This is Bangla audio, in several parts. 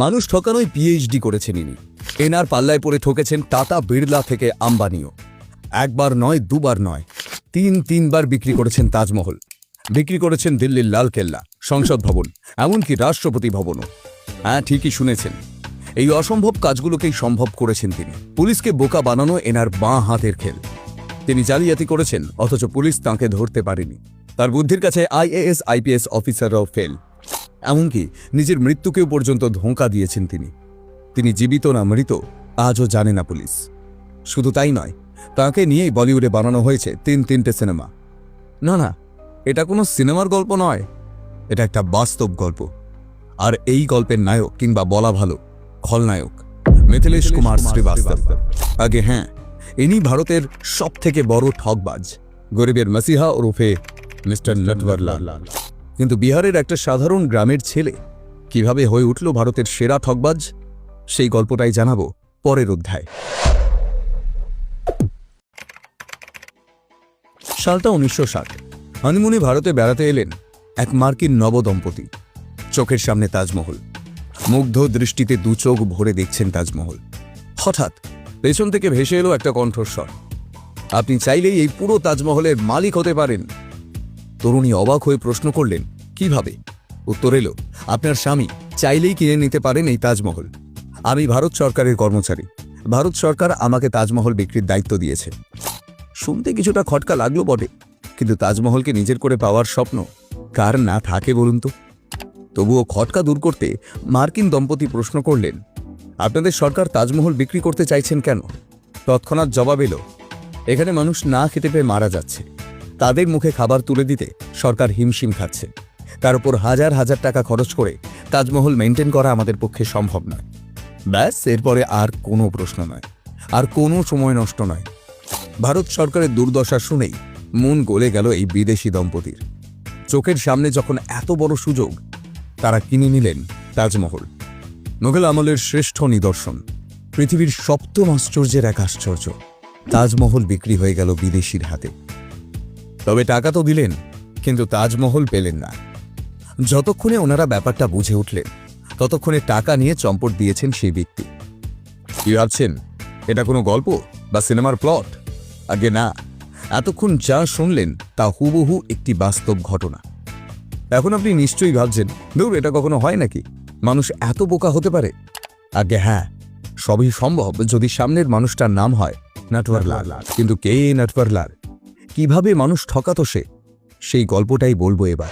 মানুষ ঠকানোয় পিএইচডি করেছেন ইনি। এনার পাল্লায় পড়ে ঠকেছেন টাটা, বিড়লা থেকে আম্বানিও। একবার নয়, দুবার নয়, তিনবার বিক্রি করেছেন তাজমহল, বিক্রি করেছেন দিল্লির লালকেল্লা, সংসদ ভবন, এমনকি রাষ্ট্রপতি ভবনও। হ্যাঁ, ঠিকই শুনেছেন, এই অসম্ভব কাজগুলোকেই সম্ভব করেছেন তিনি। পুলিশকে বোকা বানানো এনার বাঁ হাতের খেল। তিনি জালিয়াতি করেছেন, অথচ পুলিশ তাঁকে ধরতে পারেনি। তার বুদ্ধির কাছে আইএএস আইপিএস অফিসাররাও ফেল। এমনকি নিজের মৃত্যুকেও পর্যন্ত ধোঁকা দিয়েছেন তিনি। তিনি জীবিত না মৃত আজও জানে না পুলিশ। শুধু তাই নয়, তাঁকে নিয়েই বলিউডে বানানো হয়েছে তিনটে সিনেমা। না, এটা কোনো সিনেমার গল্প নয়, এটা একটা বাস্তব গল্প। আর এই গল্পের নায়ক, কিংবা বলা ভালো খলনায়ক, মিথিলেশ কুমার শ্রীবাস্তব। আগে হ্যাঁ, ইনি ভারতের সব থেকে বড় ঠকবাজ, গরিবের মসিহা ওরফে মিস্টার নটওয়ারলাল। কিন্তু বিহারের একটা সাধারণ গ্রামের ছেলে কিভাবে হয়ে উঠল ভারতের সেরা ঠকবাজ, সেই গল্পটাই জানাবো পরের অধ্যায়। সালটা 1960। হানিমুনে ভারতে বেড়াতে এলেন এক মার্কিন নবদম্পতি। চোখের সামনে তাজমহল, মুগ্ধ দৃষ্টিতে দু চোখ ভরে দেখছেন তাজমহল। হঠাৎ পেছন থেকে ভেসে এলো একটা কণ্ঠস্বর, আপনি চাইলেই এই পুরো তাজমহলের মালিক হতে পারেন। তরুণী অবাক হয়ে প্রশ্ন করলেন, কিভাবে? উত্তর এলো, আপনার স্বামী চাইলেই কিনে নিতে পারেন এই তাজমহল। আমি ভারত সরকারের কর্মচারী, ভারত সরকার আমাকে তাজমহল বিক্রির দায়িত্ব দিয়েছে। শুনতে কিছুটা খটকা লাগলো বটে, কিন্তু তাজমহলকে নিজের করে পাওয়ার স্বপ্ন কার না থাকে বলুন তো। তবুও খটকা দূর করতে মার্কিন দম্পতি প্রশ্ন করলেন, আপনাদের সরকার তাজমহল বিক্রি করতে চাইছেন কেন? তৎক্ষণাৎ জবাব এলো, এখানে মানুষ না খেতে পেয়ে মারা যাচ্ছে, তাদের মুখে খাবার তুলে দিতে সরকার হিমশিম খাচ্ছে। তার উপর হাজার হাজার টাকা খরচ করে তাজমহল মেনটেন করা আমাদের পক্ষে সম্ভব নয়। ব্যাস, এরপরে আর কোনো প্রশ্ন নয়, আর কোনো সময় নষ্ট নয়। ভারত সরকারের দুর্দশা শুনেই মন গলে গেল এই বিদেশি দম্পতির। চোখের সামনে যখন এত বড় সুযোগ, তারা কিনে নিলেন তাজমহল। মোগল আমলের শ্রেষ্ঠ নিদর্শন, পৃথিবীর সপ্তম আশ্চর্যের এক আশ্চর্য। তাজমহল বিক্রি হয়ে গেল বিদেশির হাতে। তবে টাকা তো দিলেন, কিন্তু তাজমহল পেলেন না। যতক্ষণে ওনারা ব্যাপারটা বুঝে উঠলেন, ততক্ষণে টাকা নিয়ে চম্পট দিয়েছেন সেই ব্যক্তি। কি ভাবছেন, এটা কোনো গল্প বা সিনেমার প্লট? আগে না, এতক্ষণ যা শুনলেন তা হুবহু একটি বাস্তব ঘটনা। এখন আপনি নিশ্চয়ই ভাবছেন, ধুর, এটা কখনো হয় নাকি? মানুষ এত বোকা হতে পারে? আগে হ্যাঁ, সবই সম্ভব যদি সামনের মানুষটার নাম হয় নটওয়ারলাল। কিন্তু কে নটওয়ারলাল? কিভাবে মানুষ ঠকাতো সে, সেই গল্পটাই বলবো এবার।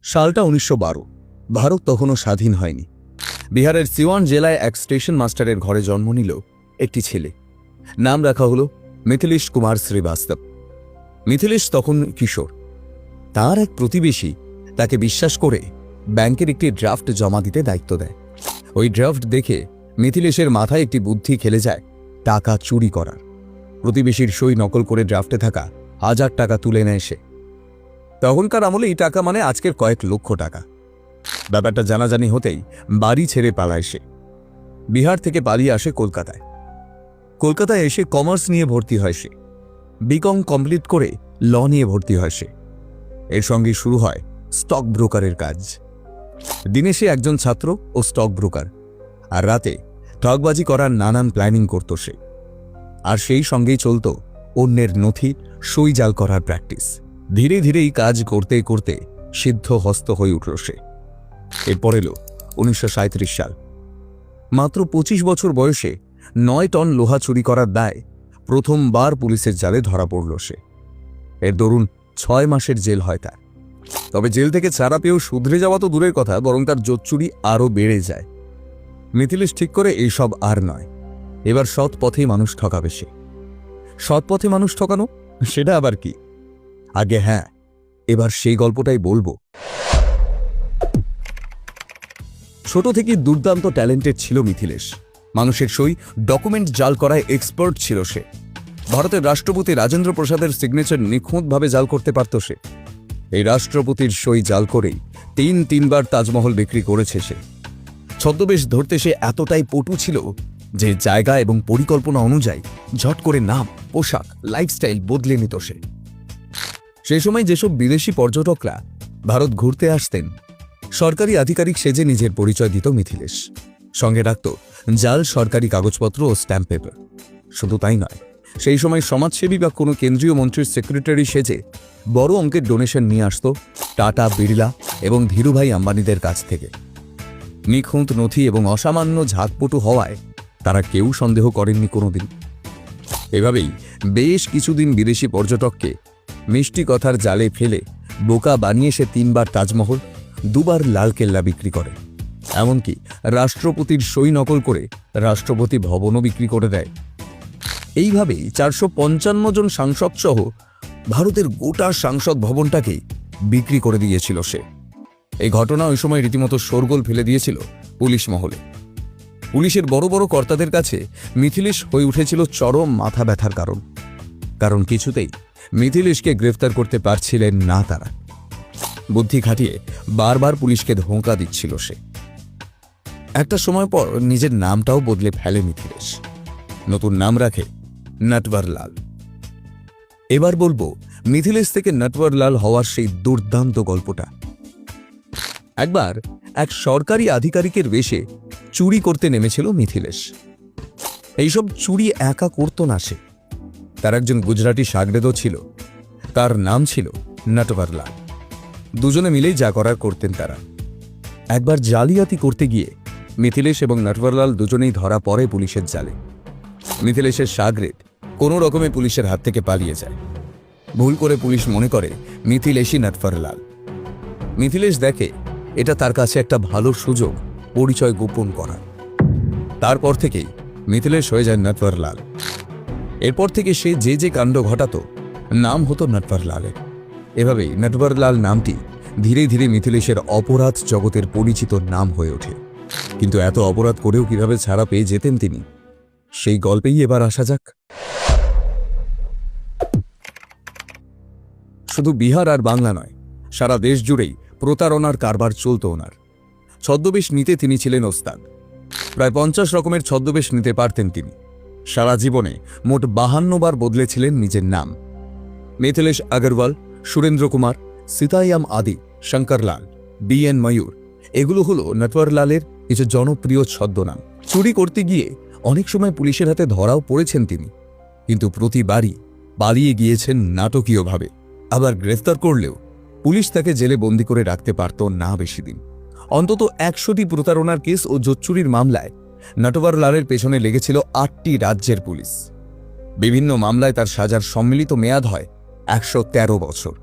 সালটা 1912। ভারত তখনও স্বাধীন হয়নি। বিহারের সিওয়ান জেলায় এক স্টেশন মাস্টারের ঘরে জন্ম নিল একটি ছেলে। নাম রাখা হলো মিথিলেশ কুমার শ্রীবাস্তব। মিথিলেশ তখন কিশোর। তার এক প্রতিবেশী তাকে বিশ্বাস করে ব্যাংকের একটি ড্রাফট জমা দিতে দায়িত্ব দেয়। ওই ড্রাফট দেখে মিথিলেশের মাথায় একটি বুদ্ধি খেলে যায়, টাকা চুরি করার। প্রতিবেশীর সই নকল করে ড্রাফটে থাকা 1000 টাকা তুলে নেয় সে। তখনকার আমলে এই টাকা মানে আজকের কয়েক লক্ষ টাকা। ব্যাপারটা জানাজানি হতেই বাড়ি ছেড়ে পালায় সে। বিহার থেকে পালিয়ে আসে কলকাতায়। কলকাতায় এসে কমার্স নিয়ে ভর্তি হয় সে। বিকম কমপ্লিট করে ল নিয়ে ভর্তি হয় সে। এর সঙ্গে শুরু হয় স্টক ব্রোকারের কাজ। দিনে সে একজন ছাত্র ও স্টক ব্রোকার, আর রাতে ঠকবাজি করার নানান প্ল্যানিং করত সে। আর সেই সঙ্গেই চলত অন্যের নথি সই জাল করার প্র্যাকটিস। ধীরে ধীরেই কাজ করতে করতে সিদ্ধ হস্ত হয়ে উঠল সে। এরপর এলো 1937 সাল। মাত্র 25 বছর বয়সে 9 টন লোহা চুরি করার দায় প্রথমবার পুলিশের জালে ধরা পড়ল সে। এর দরুন 6 মাসের জেল হয় তার। তবে জেল থেকে ছাড়া পেয়েও শুধরে যাওয়া তো দূরের কথা, বরং তার জোচ্চুরি আরও বেড়ে যায়। মিথিলেশ ঠিক করে এইসব আর নয়, এবার সৎ পথেই মানুষ ঠকাবে সে। সৎ পথে মানুষ ঠকানো, সেটা আবার কি? আগে হ্যাঁ, এবার সেই গল্পটাই বলবো। ছোট থেকে দুর্দান্ত ট্যালেন্টেড ছিল মিথিলেশ। মানুষের সই ডকুমেন্ট জাল করায় এক্সপার্ট ছিল সে। ভারতের রাষ্ট্রপতি রাজেন্দ্র প্রসাদের সিগনেচার নিখুঁতভাবে জাল করতে পারত সে। এই রাষ্ট্রপতির সই জাল করেই তিনবার তাজমহল বিক্রি করেছে সে। ছদ্মবেশ ধরতে সে এতটাই পটু ছিল যে জায়গা এবং পরিকল্পনা অনুযায়ী ঝট করে নাম, পোশাক, লাইফস্টাইল বদলে নিত সে। সেই সময় যেসব বিদেশি পর্যটকরা ভারত ঘুরতে আসতেন, সরকারি আধিকারিক সেজে নিজের পরিচয় দিত মিথিলেশ। সঙ্গে রাখত জাল সরকারি কাগজপত্র ও স্ট্যাম্প পেপার। শুধু তাই নয়, সেই সময় সমাজসেবী বা কোনো কেন্দ্রীয় মন্ত্রীর সেক্রেটারি সেজে বড় অঙ্কের ডোনেশন নিয়ে আসত টাটা, বিড়লা এবং ধীরুভাই আম্বানিদের কাছ থেকে। নিখুঁত নথি এবং অসামান্য ঝাঁকপটু হওয়ায় তারা কেউ সন্দেহ করেননি কোনোদিন। এভাবেই বেশ কিছুদিন বিদেশি পর্যটককে মিষ্টি কথার জালে ফেলে বোকা বানিয়ে সে 3 বার তাজমহল, 2 বার লালকেল্লা বিক্রি করে। এমনকি রাষ্ট্রপতির সই নকল করে রাষ্ট্রপতি ভবনও বিক্রি করে দেয়। এইভাবেই 455 জন সাংসদ সহ ভারতের গোটা সাংসদ ভবনটাকেই বিক্রি করে দিয়েছিল সে। এই ঘটনা ওই সময় রীতিমতো শোরগোল ফেলে দিয়েছিল পুলিশ মহলে। পুলিশের বড় বড় কর্তাদের কাছে মিথিলেশ হয়ে উঠেছিল চরম মাথা ব্যথার কারণ কিছুতেই মিথিলেশকে গ্রেফতার করতে পারছিলেন না তারা। বুদ্ধি খাটিয়ে বারবার পুলিশকে ধোঁকা দিচ্ছিল সে। একটা সময় পর নিজের নামটাও বদলে ফেলে মিথিলেশ। নতুন নাম রাখে নটওয়ারলাল। এবার বলবো মিথিলেশ থেকে নটওয়ারলাল হওয়ার সেই দুর্দান্ত গল্পটা। একবার এক সরকারি আধিকারিকের বেশে চুরি করতে নেমেছিল মিথিলেশ। এইসব চুরি একা করত না সে, তার একজন গুজরাটি শাগরেদও ছিল। তার নাম ছিল নটওয়ারলাল। দুজনে মিলেই যা করার করতেন তারা। একবার জালিয়াতি করতে গিয়ে মিথিলেশ এবং নটওয়ারলাল দুজনেই ধরা পড়ে পুলিশের জালে। মিথিলেশের শাগরেদ কোনো রকমে পুলিশের হাত থেকে পালিয়ে যায়। ভুল করে পুলিশ মনে করে মিথিলেশই নটওয়ারলাল। মিথিলেশ দেখে এটা তার কাছে একটা ভালো সুযোগ পরিচয় গোপন করার। তারপর থেকেই মিথিলেশ হয়ে যায় নটওয়ারলাল। এরপর থেকে সে যে যে কাণ্ড ঘটাত নাম হতো নটওয়ারলালের। এভাবেই নটওয়ারলাল নামটি ধীরে ধীরে মিথিলেশের অপরাধ জগতের পরিচিত নাম হয়ে ওঠে। কিন্তু এত অপরাধ করেও কিভাবে ছাড়া পেয়ে যেতেন তিনি, সেই গল্পেই এবার আসা যাক। শুধু বিহার আর বাংলা নয়, সারা দেশ জুড়েই প্রতারণার কারবার চলত ওনার। ছদ্মবেশ নিতে তিনি ছিলেন ওস্তাদ। প্রায় 50 রকমের ছদ্মবেশ নিতে পারতেন তিনি। সারা জীবনে মোট 52 বার বদলেছিলেন নিজের নাম। মিথিলেশ আগরওয়াল, সুরেন্দ্র কুমার, সীতায়াম আদি, শঙ্করলাল, BN ময়ূর, এগুলো হলো নটওয়ারলালের কিছু জনপ্রিয় ছদ্মনাম। চুরি করতে গিয়ে অনেক সময় পুলিশের হাতে ধরাও পড়েছেন তিনি, কিন্তু প্রতিবারই পালিয়ে গিয়েছেন নাটকীয়ভাবে। আবার গ্রেফতার করলেও পুলিশ তাকে জেলে বন্দি করে রাখতে পারত না বেশি দিন। অন্তত 100টি প্রতারণার কেস ও জোচ্চুরির মামলায় নটওয়ারলালের পেছনে লেগেছিল 8টি রাজ্যের পুলিশ। বিভিন্ন মামলায় তার সাজার সম্মিলিত মেয়াদ হয় 113 বছর।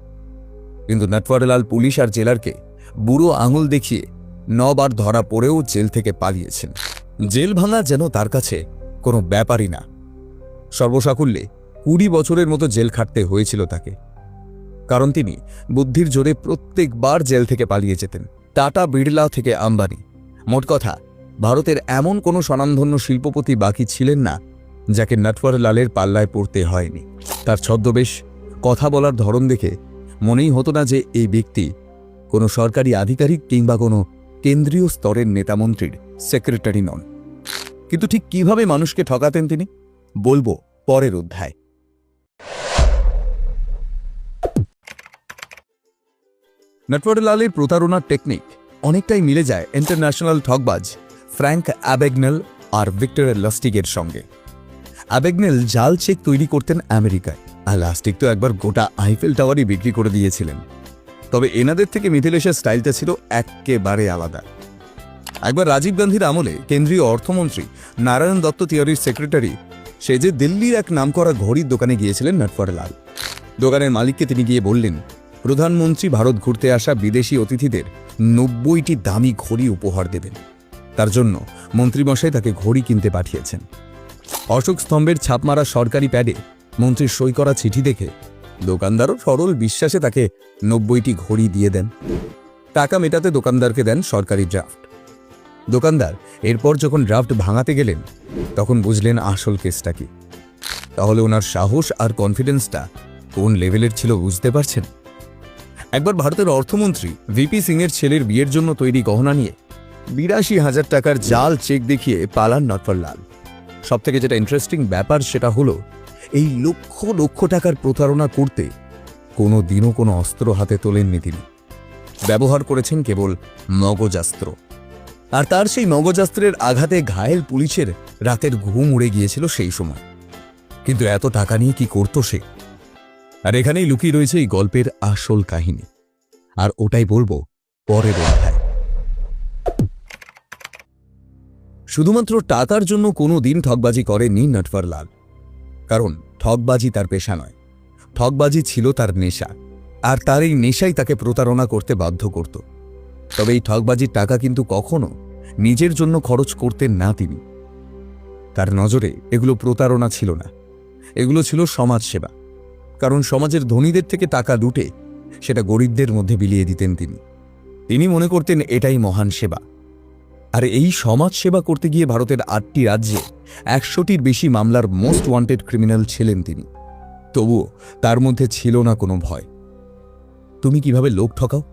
কিন্তু নটওয়ারলাল পুলিশ আর জেলারকে বুড়ো আঙুল দেখিয়ে 9 বার ধরা পড়েও জেল থেকে পালিয়েছেন। জেল ভাঙা যেন তার কাছে কোনো ব্যাপারই না। সর্বসাকুল্যে 20 বছরের মতো জেল খাটতে হয়েছিল তাকে, কারণ তিনি বুদ্ধির জোরে প্রত্যেকবার জেল থেকে পালিয়ে যেতেন। টাটা, বিড়লা থেকে আম্বানি, মোট কথা ভারতের এমন কোনো স্বনামধন্য শিল্পপতি বাকি ছিলেন না যাকে নটওয়ারলালের পাল্লায় পড়তে হয়নি। তার ছদ্মবেশ, কথা বলার ধরন দেখে মনেই হতো না যে এই ব্যক্তি কোনো সরকারি আধিকারিক কিংবা কোনো কেন্দ্রীয় স্তরের নেতামন্ত্রীর সেক্রেটারি নন। কিন্তু ঠিক কিভাবে মানুষকে ঠকাতেন তিনি, বলবো পরের অধ্যায়। নটওয়ারলালের প্রতারণার টেকনিক অনেকটাই মিলে যায় ইন্টারন্যাশনাল ঠকবাজ ফ্র্যাঙ্ক অ্যাবাগনেল আর ভিক্টর লাস্টিগের সঙ্গে। অ্যাবাগনেল জাল চেক তৈরি করতেন আমেরিকায়, আর লাস্টিগ তো একবার গোটা আইফেল টাওয়ারই বিক্রি করে দিয়েছিলেন। তবে এনাদের থেকে মিথিলেশের স্টাইলটা ছিল একেবারে আলাদা। একবার রাজীব গান্ধীর আমলে কেন্দ্রীয় অর্থমন্ত্রী নারায়ণ দত্ত তিওয়ারির সেক্রেটারি সেজে দিল্লির এক নামকরা ঘড়ির দোকানে গিয়েছিলেন নটওয়ারলাল। দোকানের মালিককে তিনি গিয়ে বললেন, প্রধানমন্ত্রী ভারত ঘুরতে আসা বিদেশি অতিথিদের 90টি দামি ঘড়ি উপহার দেবেন। তার জন্য মন্ত্রীমশাই তাকে ঘড়ি কিনতে পাঠিয়েছেন। অশোক স্তম্ভের ছাপমারা সরকারি প্যাডে মন্ত্রীর সই করা চিঠি দেখে দোকানদারও সরল বিশ্বাসে তাকে 90টি ঘড়ি দিয়ে দেন। টাকা মেটাতে দোকানদারকে দেন সরকারি ড্রাফট। দোকানদার এরপর যখন ড্রাফট ভাঙাতে গেলেন তখন বুঝলেন আসল কেসটা কি। তাহলে ওনার সাহস আর কনফিডেন্সটা কোন লেভেলের ছিল বুঝতে পারছেন। একবার ভারতের অর্থমন্ত্রী VP সিংয়ের ছেলের বিয়ের জন্য তৈরি গহনা নিয়ে 82,000 টাকার জাল চেক দেখিয়ে পালান নটওয়ারলাল। সবথেকে যেটা ইন্টারেস্টিং ব্যাপার সেটা হলো, এই লক্ষ লক্ষ টাকার প্রতারণা করতে কোনো দিনও কোনো অস্ত্র হাতে তোলেননি তিনি। ব্যবহার করেছেন কেবল মগজাস্ত্র। আর তার সেই মগজাস্ত্রের আঘাতে ঘায়েল পুলিশের রাতের ঘুম উড়ে গিয়েছিল সেই সময়। কিন্তু এত টাকা নিয়ে কি করত সে? আর এখানেই লুকিয়ে রয়েছে এই গল্পের আসল কাহিনী, আর ওটাই বলবো পরের অধ্যায়। শুধুমাত্র টাকার জন্য কোনো দিন ঠকবাজি করেনি নটবরলাল, কারণ ঠকবাজি তার পেশা নয়, ঠকবাজি ছিল তার নেশা। আর তার এই নেশাই তাকে প্রতারণা করতে বাধ্য করত। তবে এই ঠকবাজির টাকা কিন্তু কখনো নিজের জন্য খরচ করতেন না তিনি। তার নজরে এগুলো প্রতারণা ছিল না, এগুলো ছিল সমাজসেবা। কারণ সমাজের ধনীদের থেকে টাকা লুটে সেটা গরিবদের মধ্যে বিলিয়ে দিতেন তিনি। তিনি মনে করতেন এটাই মহান সেবা। আর এই সমাজ সেবা করতে গিয়ে ভারতের 8টি রাজ্যে 100টির বেশি মামলার মোস্ট ওয়ান্টেড ক্রিমিনাল ছিলেন তিনি। তবুও তার মধ্যে ছিল না কোনো ভয়। তুমি কিভাবে লোক ঠকাও?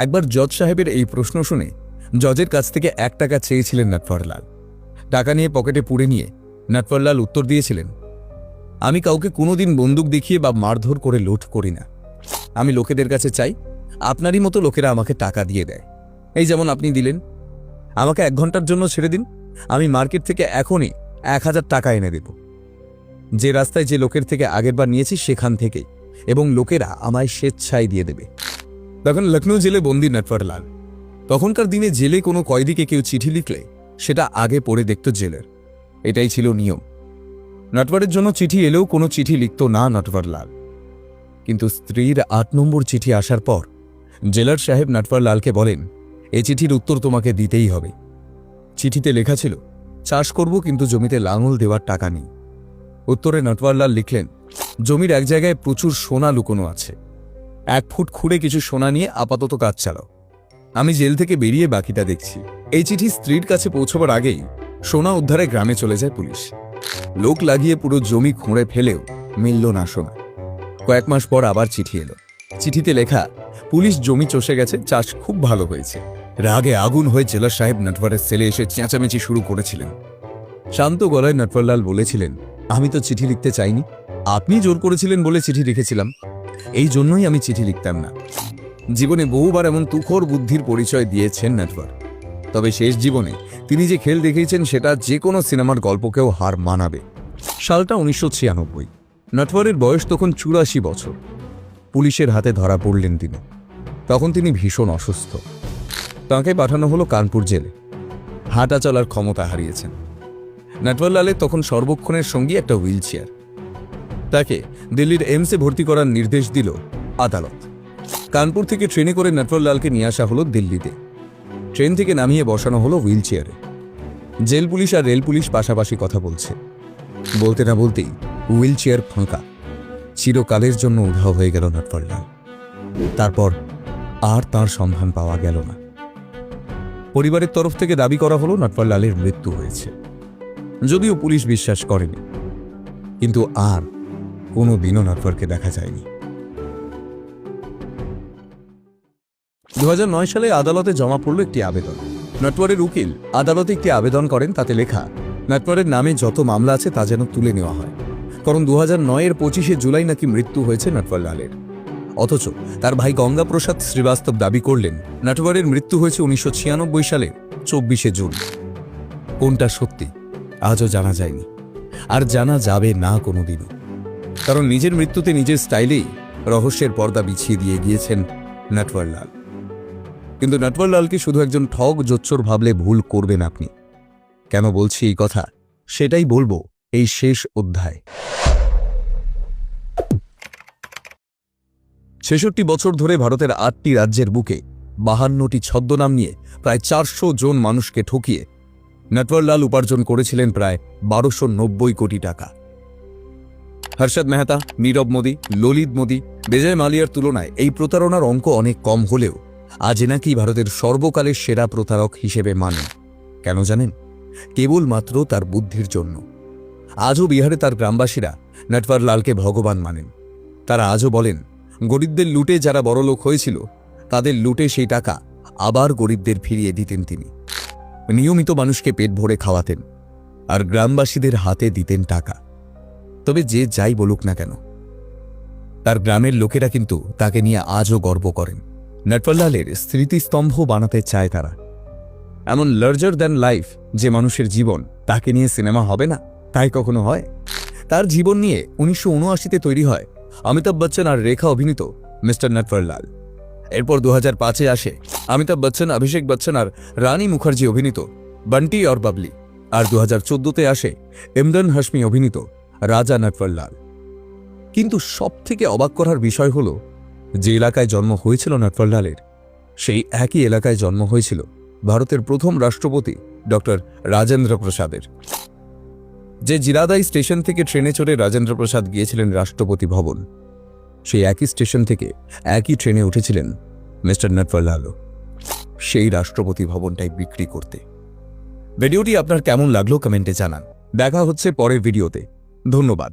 একবার জজ সাহেবের এই প্রশ্ন শুনে জজের কাছ থেকে 1 টাকা চেয়েছিলেন নটবরলাল। টাকা নিয়ে পকেটে পুরে নিয়ে নটবরলাল উত্তর দিয়েছিলেন, আমি কাউকে কোনোদিন বন্দুক দেখিয়ে বা মারধর করে লুট করি না। আমি লোকেদের কাছে চাই আপনারই মতো লোকেরা আমাকে টাকা দিয়ে দেয়। এই যেমন আপনি দিলেন। আমাকে 1 ঘন্টার জন্য ছেড়ে দিন, আমি মার্কেট থেকে এখনই 1000 টাকা এনে দেব। যে রাস্তায় যে লোকের থেকে আগেরবার নিয়েছি সেখান থেকেই, এবং লোকেরা আমায় স্বেচ্ছায় দিয়ে দেবে। তখন লখনৌ জেলে বন্দী নটবরলাল। তখনকার দিনে জেলে কোনো কয়েদিকে কেউ চিঠি লিখলে সেটা আগে পড়ে দেখত জেলের। এটাই ছিল নিয়ম। নটবরের জন্য চিঠি এলেও কোনো চিঠি লিখত না নটবরলাল। কিন্তু স্ত্রীর 8 নম্বর চিঠি আসার পর জেলার সাহেব নটবরলালকে বলেন, এই চিঠির উত্তর তোমাকে দিতেই হবে। চিঠিতে লেখা ছিল, চাষ করব কিন্তু জমিতে লাঙল দেওয়ার টাকা নেই। উত্তরে নটবরলাল লিখলেন, জমির এক জায়গায় প্রচুর সোনা লুকোনো আছে। 1 ফুট খুঁড়ে কিছু সোনা নিয়ে আপাতত কাজ চালাও। আমি জেল থেকে বেরিয়ে বাকিটা দেখছি। এই চিঠি স্ত্রীর কাছে পৌঁছবার আগেই সোনা উদ্ধারে গ্রামে চলে যায় পুলিশ। লোক লাগিয়ে পুরো জমি খুঁড়ে ফেলেও মিলল না সোনা। কয়েক মাস পর আবার চিঠি এলো। চিঠিতে লেখা, পুলিশ জমি চষে গেছে, চাষ খুব ভালো হয়েছে। রাগে আগুন হয়ে জেলার সাহেব নটবরের সেলে এসে চেঁচামেচি শুরু করেছিলেন। শান্ত গলায় নটবরলাল বলেছিলেন, আমি তো চিঠি লিখতে চাইনি, আপনি জোর করেছিলেন বলে চিঠি লিখেছিলাম। এই জন্যই আমি চিঠি লিখতাম না। জীবনে বহুবার এমন তুখোর বুদ্ধির পরিচয় দিয়েছেন নটবর। তবে শেষ জীবনে তিনি যে খেল দেখিয়েছেন সেটা যে কোনো সিনেমার গল্পকেও হার মানাবে। সালটা 1996। নটবরের বয়স তখন 84 বছর। পুলিশের হাতে ধরা পড়লেন তিনি। তখন তিনি ভীষণ অসুস্থ। তাঁকে পাঠানো হলো কানপুর জেলে। হাঁটা চলার ক্ষমতা হারিয়েছেন। নটবরলালের তখন সর্বক্ষণের সঙ্গী একটা হুইল চেয়ার। তাকে দিল্লির এইমসে ভর্তি করার নির্দেশ দিল আদালত। কানপুর থেকে ট্রেনে করে নটবরলালকে নিয়ে আসা হলো দিল্লিতে। ট্রেন থেকে নামিয়ে বসানো হলো হুইল চেয়ারে। জেল পুলিশ আর রেল পুলিশ পাশাপাশি কথা বলছে। বলতে না বলতেই হুইল চেয়ার ফাঁকা। চিরকালের জন্য উধাও হয়ে গেল নটবরলাল। তারপর আর তার সন্ধান পাওয়া গেল না। পরিবারের তরফ থেকে দাবি করা হলো নটবরলালের মৃত্যু হয়েছে, যদিও পুলিশ বিশ্বাস করেনি। কিন্তু আর কোনো দিনও নটবরকে দেখা যায়নি। 2009 সালে আদালতে জমা পড়ল একটি আবেদন। নটবরের উকিল আদালতে একটি আবেদন করেন, তাতে লেখা, নটবরের নামে যত মামলা আছে তা যেন তুলে নেওয়া হয়। কারণ 2009-এর 25শে জুলাই নাকি মৃত্যু হয়েছে নটবরলালের। অথচ তার ভাই গঙ্গাপ্রসাদ শ্রীবাস্তব দাবি করলেন নটবরের মৃত্যু হয়েছে 1996 সালে 24শে জুন। কোনটা সত্যি আজও জানা যায়নি, আর জানা যাবে না কোনোদিনও। কারণ নিজের মৃত্যুতে নিজের স্টাইলেই রহস্যের পর্দা বিছিয়ে দিয়ে গিয়েছেন নটবরলাল। কিন্তু নটবরলালকে শুধু একজন ঠগ জোচ্চোর ভাবলে ভুল করবেন আপনি। কেন বলছি এই কথা সেটাই বলবো এই শেষ অধ্যায়। 66 বছর ধরে ভারতের 8টি রাজ্যের বুকে 52টি ছদ্মনাম নিয়ে প্রায় 400 জন মানুষকে ঠকিয়ে নটবরলাল উপার্জন করেছিলেন প্রায় 1290 কোটি টাকা। হর্ষদ মেহতা, নীরব মোদী, ললিত মোদী, বিজয় মালিয়ার তুলনায় এই প্রতারণার অঙ্ক অনেক কম হলেও আজ নাকি ভারতের সর্বকালের সেরা প্রতারক হিসেবে মানেন। কেন জানেন? কেবলমাত্র তার বুদ্ধির জন্য। আজও বিহারে তার গ্রামবাসীরা নটবরলালকে ভগবান মানেন। তারা আজও বলেন, গরিবদের লুটে যারা বড়লোক হয়েছিল তাদের লুটে সেই টাকা আবার গরিবদের ফিরিয়ে দিতেন তিনি। নিয়মিত মানুষকে পেট ভরে খাওয়াতেন আর গ্রামবাসীদের হাতে দিতেন টাকা। তবে যে যাই বলুক না কেন, তার গ্রামের লোকেরা কিন্তু তাকে নিয়ে আজও গর্ব করেন। নটবরলালের স্মৃতিস্তম্ভ বানাতে চায় তারা। এমন লার্জার দ্যান লাইফ যে মানুষের জীবন, তাকে নিয়ে সিনেমা হবে না? তাই কখনো হয়? তার জীবন নিয়ে 1979-তে তৈরি হয় অমিতাভ বচ্চন আর রেখা অভিনীত মিস্টার নটবরলাল। এরপর 2005-এ আসে অমিতাভ বচ্চন, অভিষেক বচ্চন আর রানী মুখার্জি অভিনীত বন্টি और বাবলি। আর 2014-তে আসে ইমরান হাশমি অভিনীত রাজা নটবরলাল। কিন্তু সবথেকে অবাক করার বিষয় হল, যে এলাকায় জন্ম হয়েছিল নটবরলালের, সেই একই এলাকায় জন্ম হয়েছিল ভারতের প্রথম রাষ্ট্রপতি ডক্টর রাজেন্দ্র প্রসাদের। যে জিরাদাই স্টেশন থেকে ট্রেনে চড়ে রাজেন্দ্র প্রসাদ গিয়েছিলেন রাষ্ট্রপতি ভবন, সেই একই স্টেশন থেকে একই ট্রেনে উঠেছিলেন মিস্টার নটবরলালও, সেই রাষ্ট্রপতি ভবনটাই বিক্রি করতে। ভিডিওটি আপনার কেমন লাগলো কমেন্টে জানান। দেখা হচ্ছে পরের ভিডিওতে। ধন্যবাদ।